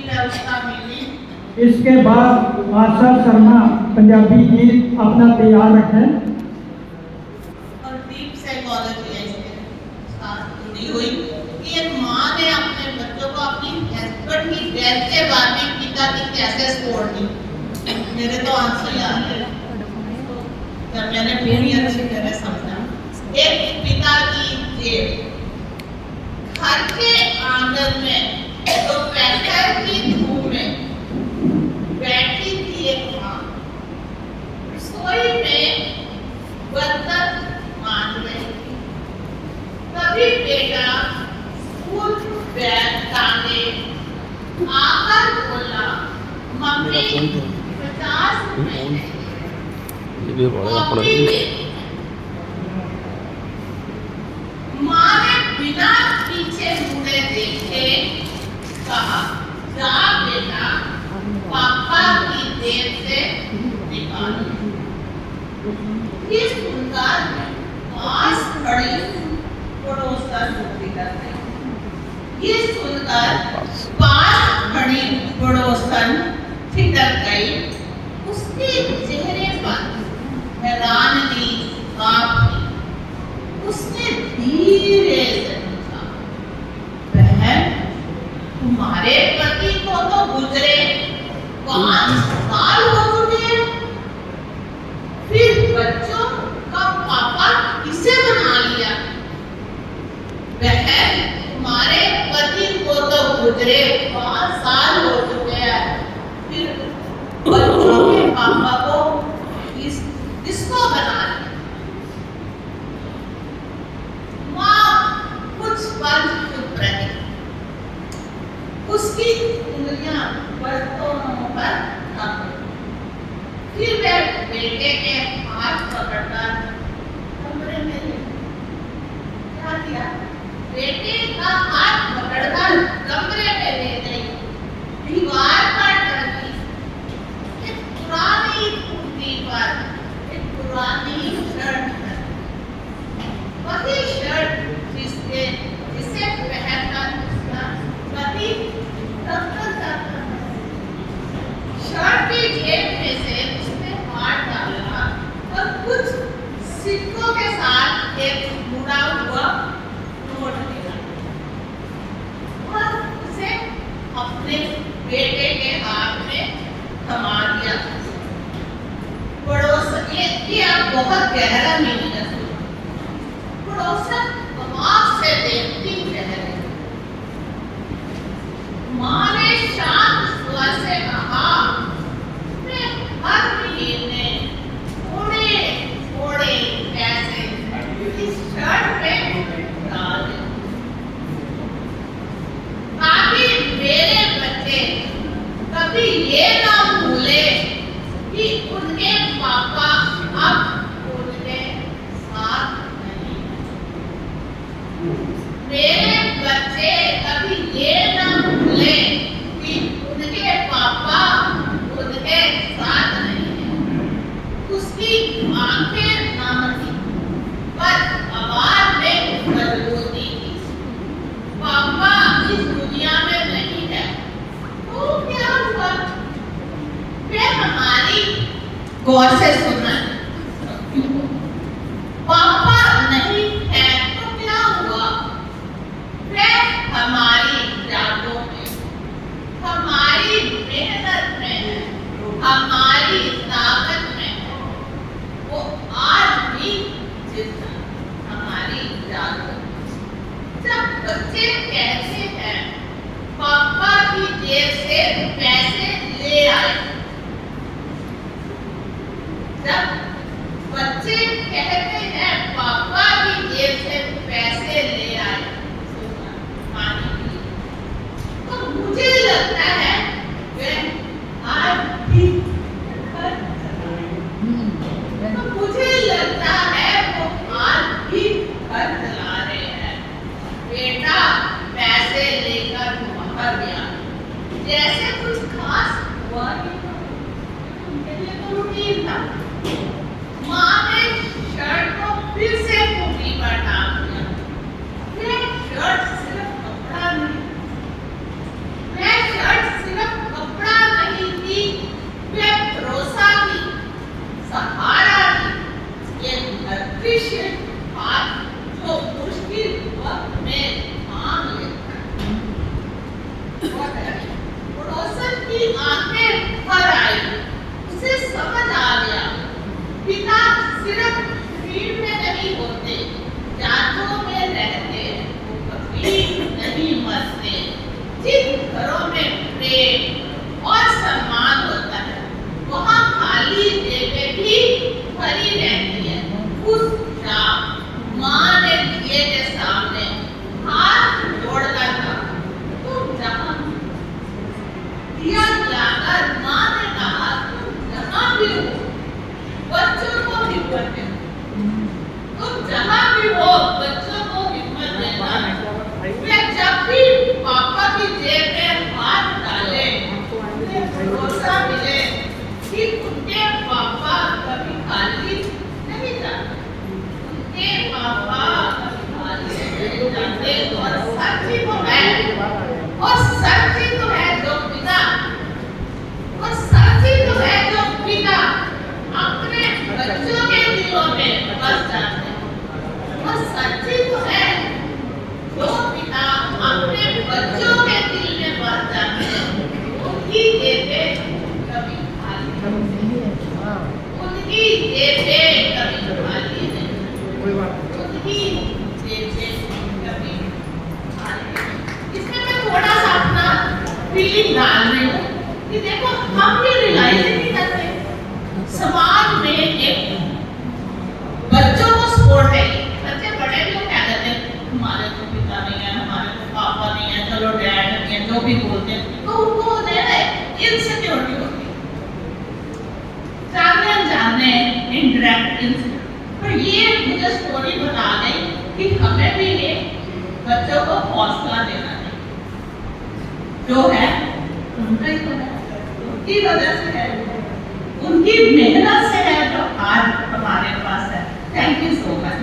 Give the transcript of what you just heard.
है उसका मीनिंग। इसके बाद आशा शर्मा पंजाबी गीत अपना तैयार रखें। और डीप साइकोलॉजी है इसके साथ जुड़ी हुई कि एक माँ ने अपने बच्चों को अपनी हस्बैंड की डेथ के बाद भी पिता की कैसे सपोर्ट की। मेरे तो आंसू याद है जब मैंने पूरी अच्छी तरह समझा। एक पिता की जेब, घर के आंगन में दोपहर की धूप में बैठी थी एक माँ, रसोई में बर्तन मांज रही थी। तभी बेटा स्कूल बैग टांगे आकर बोला, मम्मी 50 रुपए कॉफी ले। माँ ने बिना पीछे मुड़े देखे कहा, जा बेटा पापा की जेब से निकालो। ये सुनकर पास खड़ी पड़ोसन फिकर गई। ये सुनकर पास खड़ी पड़ोसन फिकर गई। उसके चेहरे पर हैरानी छाप थी। उसने धीरे से पूछा, बहन तुम्हारे पति को तो गुजरे 5 साल हो चुके हैं, फिर बच्चों का पापा किसे बना लिया? बहन तुम्हारे पति को तो गुजरे 5 साल हो चुके हैं, फिर बच्चों के पापा को किसको बना लिया? माँ कुछ पल चुप रही। उसकी उंगलियां बर्तनों पर थम गई। फिर वह बेटे के हाथ पकड़कर कमरे में ले क्या किया? बेटे का हाथ पकड़कर कमरे में ले गई। दीवार पर टंगी एक पुरानी कुर्ती पर एक पुरानी शर्ट है। वही शर्ट जिसे पहनकर उसका पति दफ्तर जाता है। शर्ट की जेब में से उसने हाथ डाला और कुछ सिक्कों के साथ एक मुड़ा हुआ नोट निकाला और उसे अपने बेटे के हाथ में थमा दिया। पड़ोसन ये आप बहुत गहरा मीनिंग है। पड़ोसन दिमाग से देखती रह गई। माँ ने शांत स्वर से कहा, मैं हर महीने थोड़े थोड़े पैसे इस शर्ट पे डाल देती ताकि मेरे बच्चे कभी ये ना भूले कि उनके पापा अब उनके साथ नहीं। मेरे बच्चे कभी ये ना भूले कि उनके पापा उनके साथ नहीं है। उसकी आंखें नम थी पर आवाज में मजबूती थी। पापा इस दुनिया में नहीं है तो क्या हुआ? वे हमारी गौर से सुनना। पापा नहीं है तो क्या हुआ? वे हमारी यादों में, हमारी मेहनत में है, हमारी ताकत में है। वो आज भी जिंदा हमारी यादों में। जब बच्चे कहते हैं पापा की जेब से पैसे ले आए, जब बच्चे कहते हैं पापा की जेब से पैसे ले आए खाने के लिए, तो मुझे लगता है वे आज भी घर चला रहे हैं। तो मुझे लगता है वो आज भी घर चला रहे हैं। बेटा पैसे लेकर बाहर गया, जैसे कुछ खास हुआ नहीं था। उनके लिए तो रूटीन था। माँ ने शर्ट को फिर से कुर्सी पर टांग दिया। वह शर्ट सिर्फ कपड़ा नहीं, वह शर्ट सिर्फ पड़ोसन की आंखें भर आई, उसे समझ आ गया पिता सिर्फ शरीर में नहीं होते, यादों में रहते, वो कभी नहीं मरते। जिन घरों में प्रेम और सम्मान होता है वहाँ खाली जगह भी भरी रहती है। उस शाम माँ ने दिए के सामने हाथ जोड़ना था, तुम जहाँ दिया जलाकर माँ ने कहा तुम जहाँ भी हो बच्चों को हिम्मत दे, तुम जहाँ भी हो बच्चों को हिम्मत देना। वे जब भी पापा की जेब में हाथ डाले उन्हें भरोसा मिले कि उनके पापा कभी खाली नहीं जाते, उनके पापा कभी खाली नहीं जाते। और सच ही तो है, और सच ही तो है जो पिता, और सच ही तो है जो पिता अपने बच्चों के दिलों में बस जाते हैं, और सच ही तो है जो पिता अपने बच्चों के दिल में बस जाते हैं। उनकी जेबें कभी खाली नहीं, उनकी जेबें कभी खाली नहीं, उनकी जेबें कभी खाली नहीं। इसमें मैं थोड़ा सा अपना फीलिंग डाल रही हूँ कि देखो हम भी रियलाइज नहीं करते समाज में एक बच्चों को सपोर्ट है। बच्चे बड़े लोग क्या कहते हैं हमारे तो पिता नहीं है, हमारे तो पापा नहीं है, चलो डैड नहीं है, जो भी बोलते हैं तो उनको इनसिक्योरिटी होती है, जानने अनजाने इंडायरेक्ट इनसिक्योरिटी। पर ये मुझे स्टोरी बता गई कि हमें भी ये बच्चों को हौसला देना चाहिए, जो है उनका ही तो है, उनकी वजह से है, उनकी मेहनत से है जो आज हमारे पास है। Thank you so much.